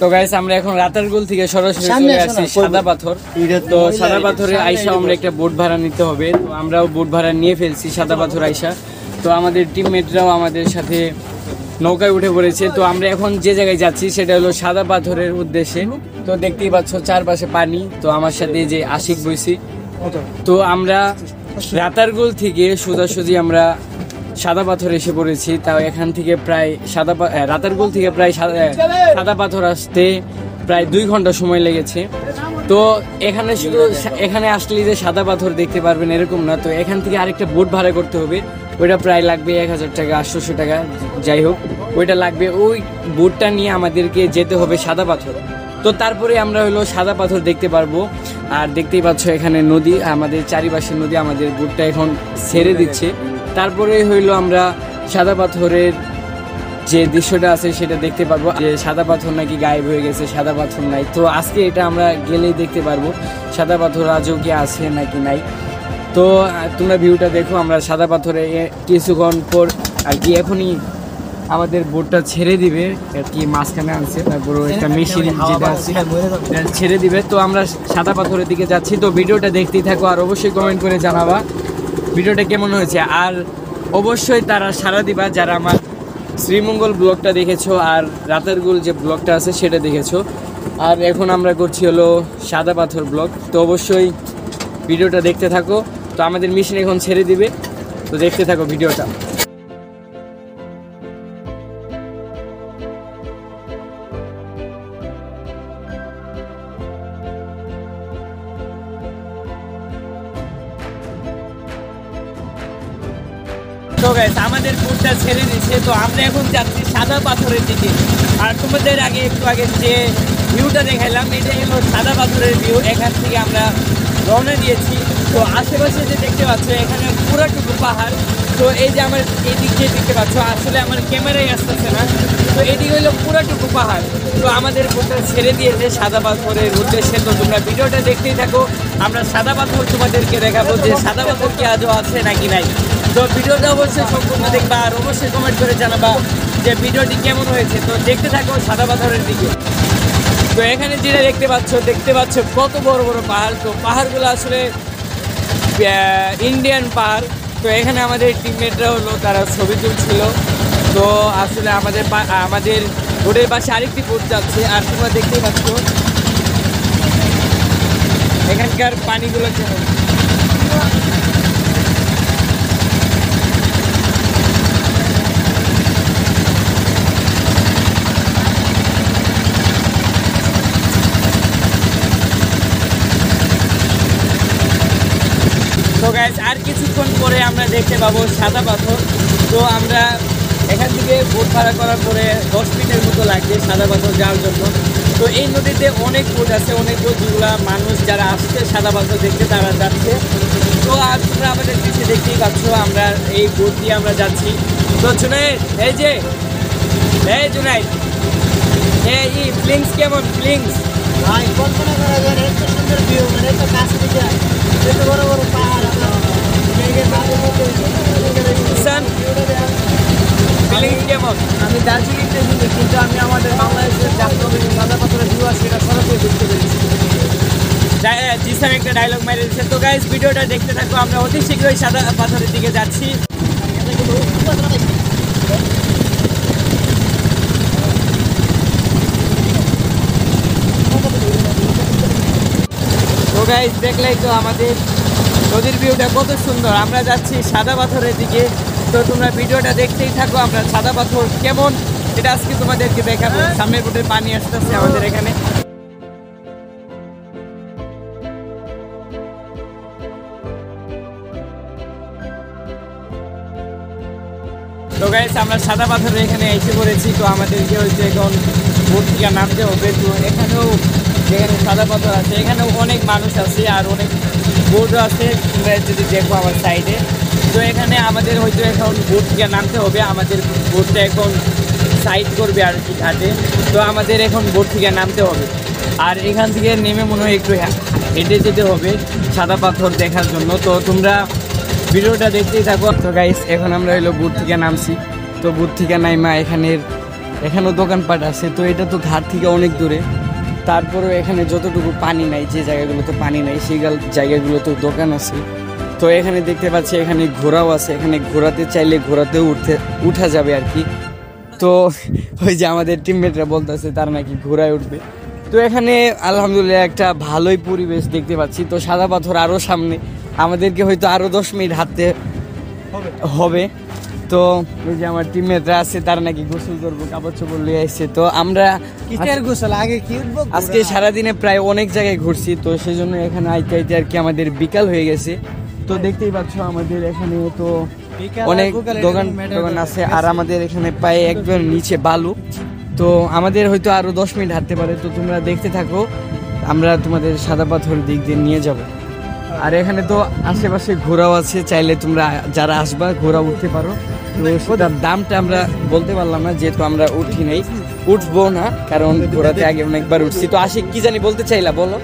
তো গাইস আমরা এখন রাতারগুল থেকে সরাসরি চলে আসছি সাদা পাথর। তো সাদা পাথরে আইসা আমরা একটা বোট ভাড়া নিতে হবে, তো আমরাও বোট ভাড়া নিয়ে ফেলছি সাদা পাথর আইসা। তো আমাদের টিমমেটরাও আমাদের সাথে নৌকায় উঠে পড়েছে। তো আমরা এখন যে জায়গায় যাচ্ছি সেটা হলো সাদা পাথরের উদ্দেশ্যে। তো দেখতেই পাচ্ছ চারপাশে পানি। তো আমার সাথে যে আশিক বইছি, তো আমরা রাতারগুল থেকে সোজাসুজি আমরা সাদা পাথর এসে পড়েছি। তাও এখান থেকে প্রায় রাতারগুল থেকে প্রায় সাদা পাথর আসতে প্রায় 2 ঘন্টা সময় লেগেছে। তো এখানে শুধু এখানে আসলে যে সাদা পাথর দেখতে পারবেন এরকম না, তো এখান থেকে আরেকটা বোট ভাড়া করতে হবে। ওইটা প্রায় লাগবে 1000 টাকা 800 টাকা, যাই হোক ওইটা লাগবে। ওই বোটটা নিয়ে আমাদেরকে যেতে হবে সাদা পাথর। তো তারপরে আমরা হলো সাদা পাথর দেখতে পারবো। আর দেখতেই পাচ্ছ এখানে নদী, আমাদের চারিপাশে নদী, আমাদের বোটটা এখন ছেড়ে দিচ্ছে। তারপরে হইলো আমরা সাদা পাথরের যে দৃশ্যটা আছে সেটা দেখতে পারবো, যে সাদা পাথর নাকি গায়েব হয়ে গেছে, সাদা পাথর নাই। তো আজকে এটা আমরা গেলেই দেখতে পারবো সাদা পাথর আজও কি আছে নাকি নাই। তো তোমরা ভিউটা দেখো। আমরা সাদা পাথরে কিছুক্ষণ পর আর কি এখনই আমাদের বোটটা ছেড়ে দিবে আর কি, মাঝখানে আনছে, তারপরে একটা মেশিন যেটা আছে ছেড়ে দিবে। তো আমরা সাদা পাথরের দিকে যাচ্ছি। তো ভিডিওটা দেখতেই থাকো আর অবশ্যই কমেন্ট করে জানাবা ভিডিওটা কেমন হয়েছে। আর অবশ্যই তারা সাড়া দিবা যারা আমার শ্রীমঙ্গল ব্লগটা দেখেছো আর রাতারগুল যে ব্লগটা আছে সেটা দেখেছো। আর এখন আমরা করছি হলো সাদা পাথর ব্লগ। তো অবশ্যই ভিডিওটা দেখতে থাকো। তো আমাদের মেশিন এখন ছেড়ে দিবে, তো দেখতে থাকো ভিডিওটা। তো গাইস আমাদের বোটটা ছেড়ে দিচ্ছে। তো আমরা এখন যাচ্ছি সাদা পাথরের দিকে। আর তোমাদের একটু আগে যে ভিউটা দেখাইলাম এটাই হলো সাদা পাথরের ভিউ। এখান থেকে আমরা রওনা দিয়েছি। তো আশেপাশে যে দেখতে পাচ্ছ এখানে পুরোটুকু পাহাড়। তো এই যে আমার এদিক যে দেখতে পাচ্ছ, আসলে আমার ক্যামেরায় আসতেছে না, তো এদিকে হলো পুরোটুকু পাহাড়। তো আমাদের বোটটা ছেড়ে দিয়েছে সাদা পাথরের উদ্দেশ্যে। তো তোমরা ভিডিওটা দেখতেই থাকো। আমরা সাদা পাথর তোমাদেরকে দেখাবো যে সাদা পাথর কি আজও আছে নাকি নাই। তো ভিডিওটা অবশ্যই সম্পূর্ণ দেখবা আর অবশ্যই কমেন্ট করে জানাবা যে ভিডিওটি কেমন হয়েছে। তো দেখতে থাকো সাদা পাথরের দিকে। তো এখানে যেটা দেখতে পাচ্ছ কত বড় বড় পাহাড়। তো পাহাড়গুলো আসলে ইন্ডিয়ান পাহাড়। তো এখানে আমাদের টিমমেটরা হলো তারা ছবি তুলছিল। তো আসলে আমাদের বোটের পাশে আরেকটি বোট যাচ্ছে। আর তোমরা দেখতেই পাচ্ছ এখানকার পানিগুলো কেমন। তো গাইস আর কিছুক্ষণ পরে আমরা দেখতে পাবো সাদা পাথর। তো আমরা এখান থেকে বোট ভাড়া করার পরে 10 মিনিটের মতো লাগবে সাদা পাথর যাওয়ার জন্য। তো এই নদীতে অনেক বোট আছে, অনেক বোট যেগুলো মানুষ যারা আসছে সাদা পাথর দেখতে তারা যাচ্ছে। তো আর তোমরা আমাদের পিছিয়ে দেখতেই পাচ্ছ আমরা এই বোট দিয়ে আমরা যাচ্ছি। তো জুনাইদ এই জুনাইদ এই ফিলিংস কেমন? ফিলিংস কল্পনা করা যায় এত সুন্দর ভিউ, মানে এত কাছ থেকে এত বড় বড় পাহাড়। কেমন? আমি দার্জিলিংতে ঘুরি, কিন্তু আমি আমাদের বাংলাদেশের জাতীয় সাদা পাথরের ভিউ আছে সেটা সরাসরি দেখতে পেরেছি। জিসান একটা ডায়লগ মেরে দিচ্ছে। তো গাইস ভিডিওটা দেখতে থাকো। আমরা অতি শীঘ্রই সাদা পাথরের দিকে যাচ্ছি। তো গাইস দেখলেই তো আমাদের নদীর ভিউটা কত সুন্দর। আমরা যাচ্ছি সাদা পাথরের দিকে। তো তোমরা ভিডিওটা দেখতেই থাকো। আমরা সাদা পাথর কেমন এটা আজকে তোমাদেরকে দেখাবো। সামনের বোটের পানি আসতেছে আমাদের এখানে। তো গাইস আমরা সাদা পাথরের এখানে এসে পড়েছি। তো আমাদেরকে হচ্ছে এখন বোট থেকে নামতে হবে। তো এখানেও যেখানে সাদা পাথর আছে এখানেও অনেক মানুষ আছে আর অনেক বোটও আছে, তোমরা যদি দেখো আমার সাইডে। তো এখানে আমাদের হয়তো এখন বোট থেকে নামতে হবে। আমাদের বোটটা এখন সাইড করবে আর কি ঘাটে। তো আমাদের এখন বোট থেকে নামতে হবে। আর এখান থেকে নেমে মনে হয় একটু হেঁটে যেতে হবে সাদা পাথর দেখার জন্য। তো তোমরা ভিডিওটা দেখতেই থাকো। তো গাইস এখন আমরা হলো বোট থেকে নামছি। তো বোট থেকে নাইমা এখানের এখানেও দোকানপাট আছে। তো এটা তো ঘাট থেকে অনেক দূরে, তারপরেও এখানে যতটুকু পানি নাই, যে জায়গাগুলোতে পানি নাই সেই জায়গাগুলোতেও দোকান আছে। তো এখানে দেখতে পাচ্ছি এখানে ঘোড়াও আছে, এখানে ঘোরাতে চাইলে ঘোরাতেও উঠা যাবে আর কি। তো ওই যে আমাদের টিমমেটরা বলতেছে তারা নাকি ঘোড়ায় উঠবে। তো এখানে আলহামদুলিল্লাহ একটা ভালোই পরিবেশ দেখতে পাচ্ছি। তো সাদা পাথর আরও সামনে, আমাদেরকে হয়তো আরও 10 মিনিট হাঁটতে হবে। তো ওই যে আমার টিমমেটরা আছে তারা নাকি গোসল করবো, কাপড় চোপড় লিয়ে আসছে। তো আমরা গোসল আগে কি উঠবো? আজকে সারাদিনে প্রায় অনেক জায়গায় ঘুরছি, তো সেই জন্য এখানে আইতে আইতে আর কি আমাদের বিকাল হয়ে গেছে। তো দেখতেই পাচ্ছ আমাদের এখানে তো অনেক দোকান আছে, আর আমাদের এখানে প্রায় একদম নিচে বালু। তো আমাদের হয়তো আরো 10 মিনিট হাঁটতে পারে। তো তোমরা দেখতে থাকো, আমরা তোমাদের সাদা পাথর দিক দিয়ে নিয়ে যাব। আর এখানে তো আশেপাশে ঘোড়াও আছে, চাইলে তোমরা যারা আসবা ঘোড়া উঠতে পারো। তো তার দামটা আমরা বলতে পারলাম না, যেহেতু আমরা উঠি নাই, উঠবো না, কারণ ঘোড়াতে আগে অনেকবার উঠছি। তো আশিক কি জানি বলতে চাইলা, বলো।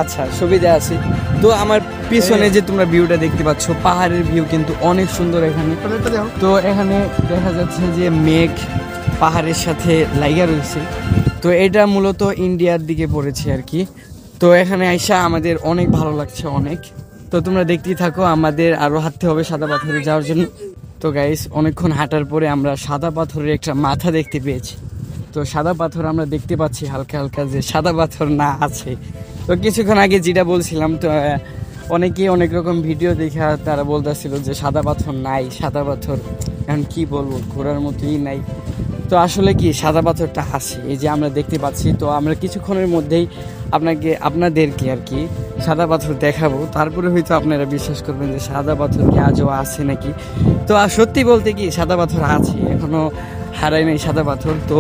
আচ্ছা, সুবিধা আছে। তো আমার পিছনে যে তোমরা ভিউটা দেখতে পাচ্ছ, পাহাড়ের ভিউ কিন্তু অনেক সুন্দর এখানে। তো এখানে দেখা যাচ্ছে যে মেঘ পাহাড়ের সাথে লাইগা রয়েছে। তো এটা মূলত ইন্ডিয়ার দিকে পড়েছে আর কি। তো এখানে আইসা আমাদের অনেক ভালো লাগছে অনেক। তো তোমরা দেখতেই থাকো, আমাদের আরো হাঁটতে হবে সাদা পাথরে যাওয়ার জন্য। তো গাইস, অনেকক্ষণ হাঁটার পরে আমরা সাদা পাথরের একটা মাথা দেখতে পেয়েছি। তো সাদা পাথর আমরা দেখতে পাচ্ছি হালকা হালকা যে সাদা পাথর না আছে। তো কিছুক্ষণ আগে যেটা বলছিলাম, তো অনেকেই অনেক রকম ভিডিও দেখা তারা বলতেছিল যে সাদা পাথর নাই, সাদা পাথর এখন কি বলবো, ঘোরার মতোই নাই। তো আসলে কি সাদা পাথরটা আছে, এই যে আমরা দেখতে পাচ্ছি। তো আমরা কিছুক্ষণের মধ্যেই আপনাদেরকে আর কি সাদা পাথর দেখাবো, তারপরে হয়তো আপনারা বিশ্বাস করবেন যে সাদা পাথর কি আজও আছে নাকি। তো সত্যি বলতে কি সাদা পাথর আছে, এখনো হারাই নাই সাদা পাথর। তো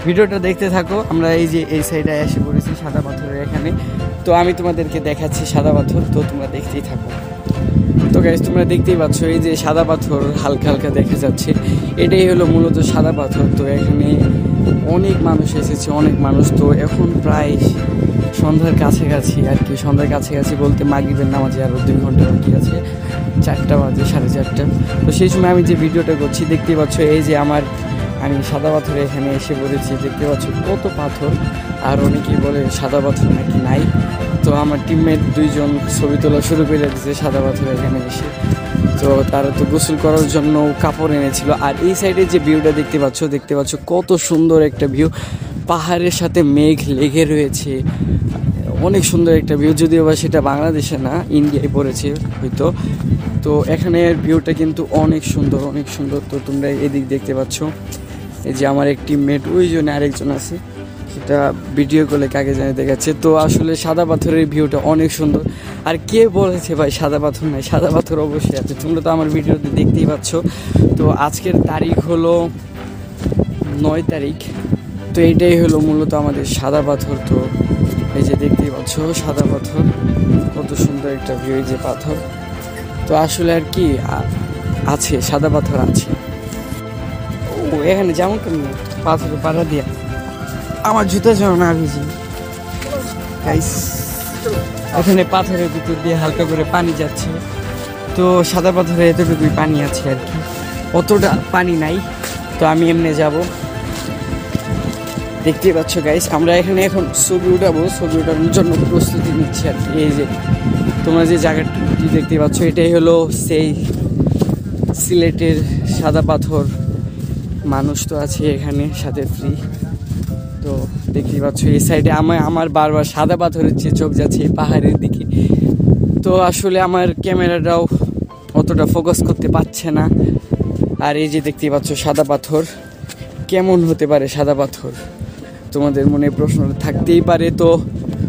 ভিডিওটা দেখতে থাকো। আমরা এই যে এই সাইডে এসে পড়েছি সাদা পাথরের এখানে। তো আমি তোমাদেরকে দেখাচ্ছি সাদা পাথর, তো তোমরা দেখতেই থাকো। তো গাইস, তোমরা দেখতেই পাচ্ছ এই যে সাদা পাথর হালকা হালকা দেখা যাচ্ছে, এটাই হলো মূলত সাদা পাথর। তো এখানে অনেক মানুষ এসেছে, অনেক মানুষ। তো এখন প্রায় সন্ধ্যার কাছাকাছি আর কি, সন্ধ্যার কাছাকাছি বলতে মাগরিবের নামাজে আরও 2 ঘন্টা বাকি আছে, 4টা বাজে, 4:30। তো সেই সময় আমি যে ভিডিওটা করছি দেখতেই পাচ্ছ এই যে আমি সাদা পাথরে এখানে এসে পড়েছি। দেখতে পাচ্ছ কত পাথর, আর অনেকেই বলে সাদা পাথর নাকি নাই। তো আমার টিমমেট 2জন ছবি তোলা শুরু করে দিয়েছে সাদা পাথর এখানে এসে। তো তারা তো গোসল করার জন্য কাপড় এনেছিল। আর এই সাইডে যে ভিউটা দেখতে পাচ্ছ কত সুন্দর একটা ভিউ, পাহাড়ের সাথে মেঘ লেগে রয়েছে, অনেক সুন্দর একটা ভিউ। যদিও বা সেটা বাংলাদেশে না, ইন্ডিয়ায় পড়েছে হয়তো। তো এখানের ভিউটা কিন্তু অনেক সুন্দর, অনেক সুন্দর। তো তোমরা এদিক দেখতে পাচ্ছ, এই যে আমার এক টিমমেট, ওই জন্য আরেকজন আছে, সেটা ভিডিও কলে কাকে জানে দেখাচ্ছে। তো আসলে সাদা পাথরের ভিউটা অনেক সুন্দর। আর কে বলেছে ভাই সাদা পাথর নাই, সাদা পাথর অবশ্যই আছে, তোমরা তো আমার ভিডিওতে দেখতেই পাচ্ছ। তো আজকের তারিখ হলো 9 তারিখ। তো এইটাই হলো মূলত আমাদের সাদা পাথর। তো এই যে দেখতেই পাচ্ছ সাদা পাথর, কত সুন্দর একটা ভিউ, এই যে পাথর। তো আসলে আর কি আছে, সাদা পাথর আছে। ও এখানে যেমন কেমন পাথরের পাড়া দিয়া আমার জুতা যেন না ভিজে। এখানে পাথরের ভিতর দিয়ে হালকা করে পানি যাচ্ছে। তো সাদা পাথরে এতটুকুই পানি আছে আর কি, অতটা পানি নাই। তো আমি এমনি যাব, দেখতেই পাচ্ছ গাইস। আমরা এখানে এখন ছবি উঠাবো, ছবি উঠানোর জন্য প্রস্তুতি নিচ্ছি আর কি। এই যে তোমরা যে জায়গাটি দেখতে পাচ্ছ, এটাই হলো সেই সিলেটের সাদা পাথর। মানুষ তো আছে এখানে সাথে ফ্রি। তো দেখতেই পাচ্ছ এই সাইডে আমার বারবার সাদা পাথরের চেয়ে চোখ যাচ্ছে এই পাহাড়ের দিকে। তো আসলে আমার ক্যামেরাটাও অতটা ফোকাস করতে পারছে না। আর এই যে দেখতেই পাচ্ছ সাদা পাথর, কেমন হতে পারে সাদা পাথর, তোমাদের মনে প্রশ্ন থাকতেই পারে। তো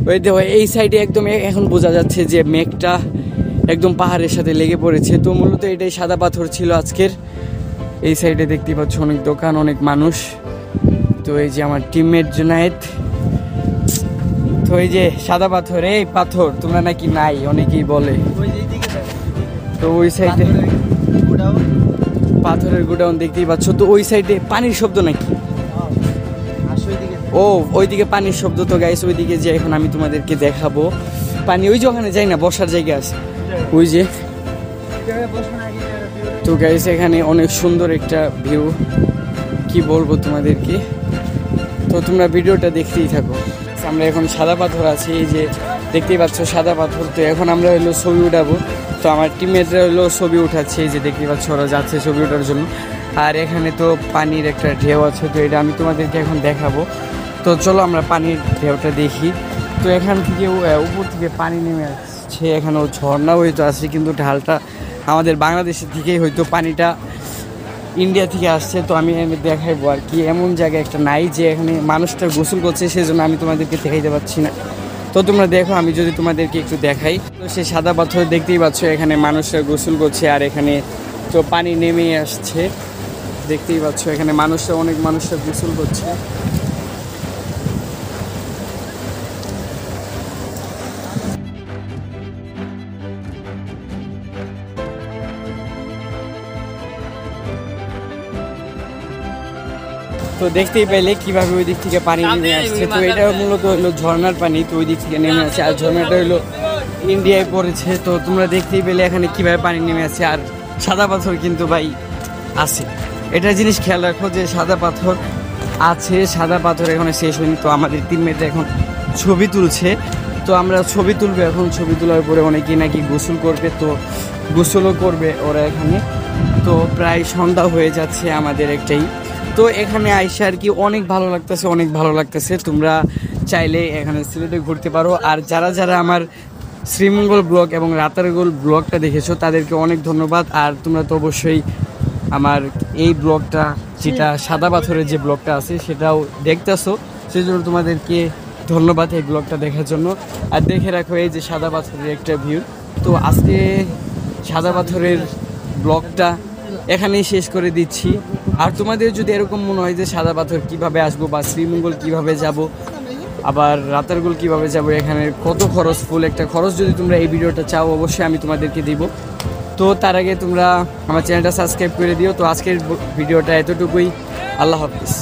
ওই দেখো এই সাইডে একদম এখন বোঝা যাচ্ছে যে মেঘটা একদম পাহাড়ের সাথে লেগে পড়েছে। তো মূলত এটাই সাদা পাথর ছিল আজকের। এই সাইডে দেখতেই পাচ্ছ অনেক দোকান, অনেক মানুষ। তো এই যে আমার টিমমেট জুনায়েদ। তো এই যে সাদা পাথর, এই পাথর তোমরা নাকি নাই অনেকেই বলে। তো ওই সাইডে পাথরের গোডাউন দেখতেই পাচ্ছ। তো ওই সাইডে পানির শব্দ নাকি, ও ওইদিকে পানির শব্দ। তো গাইস ওইদিকে যে এখন আমি তোমাদেরকে দেখাবো পানি, ওই যে ওখানে যাই না, বসার জায়গা আছে ওই যে তো গাইস এখানে অনেক সুন্দর একটা ভিউ, কি বলবো তোমাদেরকে। তো তোমরা ভিডিওটা দেখতেই থাকো। আমরা এখন সাদা পাথর আছি, এই যে দেখতেই পাচ্ছ সাদা পাথর। তো এখন আমরা হলো ছবি উঠাবো। তো আমার টিমমেটরা হলো ছবি উঠাচ্ছে, এই যে দেখতেই পাচ্ছ ওরা যাচ্ছে ছবি ওঠার জন্য। আর এখানে তো পানির একটা ঢেউ আছে, তো এটা আমি তোমাদেরকে এখন দেখাবো। তো চলো আমরা পানির ঢেউটা দেখি। তো এখান থেকে উপর থেকে পানি নেমে আসছে, এখানেও ঝর্ণা হয়তো আছে, কিন্তু ঢালটা আমাদের বাংলাদেশের থেকেই হয়তো পানিটা ইন্ডিয়া থেকে আসছে। তো আমি দেখাইবো আর কি, এমন জায়গায় একটা নাই যে এখানে মানুষটা গোসল করছে, সেজন্য আমি তোমাদেরকে দেখাইতে পারছি না। তো তোমরা দেখো, আমি যদি তোমাদেরকে একটু দেখাই। তো সেই সাদা পাথর দেখতেই পাচ্ছ, এখানে মানুষরা গোসল করছে আর এখানে তো পানি নেমে আসছে, দেখতেই পাচ্ছ এখানে মানুষরা, অনেক মানুষরা গোসল করছে। তো দেখতেই পেলে কিভাবে ওই দিক থেকে পানি নেমে আসছে। তো এটা মূলত হলো ঝর্ণার পানি, তো ওই দিক থেকে নেমে আসছে। আর ঝর্ণাটা হলো ইন্ডিয়ায় পড়েছে। তো তোমরা দেখতেই পেলে এখানে কিভাবে পানি নেমে আসছে। আর সাদা পাথর কিন্তু ভাই আছে, এটা জিনিস খেয়াল রাখো যে সাদা পাথর আছে, সাদা পাথর এখানে শেষ হয়নি। তো আমাদের টিমমেটরা এখন ছবি তুলছে, তো আমরা ছবি তুলবো এখন। ছবি তোলার পরে অনেকেই নাকি গোসল করবে, তো গোসলও করবে ওরা এখানে। তো প্রায় সন্ধ্যা হয়ে যাচ্ছে আমাদের একটাই। তো এখানে আইসা আর কি অনেক ভালো লাগতেছে, অনেক ভালো লাগতেছে। তোমরা চাইলে এখানে সিলেটে ঘুরতে পারো। আর যারা যারা আমার শ্রীমঙ্গল ব্লগ এবং রাতারগুল ব্লগটা দেখেছো তাদেরকে অনেক ধন্যবাদ। আর তোমরা তো অবশ্যই আমার এই ব্লগটা, যেটা সাদা পাথরের যে ব্লগটা আছে, সেটাও দেখতেছো, সেই জন্য তোমাদেরকে ধন্যবাদ এই ব্লগটা দেখার জন্য। আর দেখে রাখো এই যে সাদা পাথরের একটা ভিউ। তো আজকে সাদা পাথরের ব্লগটা এখানেই শেষ করে দিচ্ছি। আর তোমাদের যদি এরকম মনে হয় যে সাদা পাথর কীভাবে আসবো বা শ্রীমঙ্গল কীভাবে যাব, আবার রাতারগুল কীভাবে যাব, এখানে কত খরচ, ফুল একটা খরচ, যদি তোমরা এই ভিডিওটা চাও অবশ্যই আমি তোমাদেরকে দিব। তো তার আগে তোমরা আমার চ্যানেলটা সাবস্ক্রাইব করে দিও। তো আজকের ভিডিওটা এতটুকুই, আল্লাহ হাফিজ।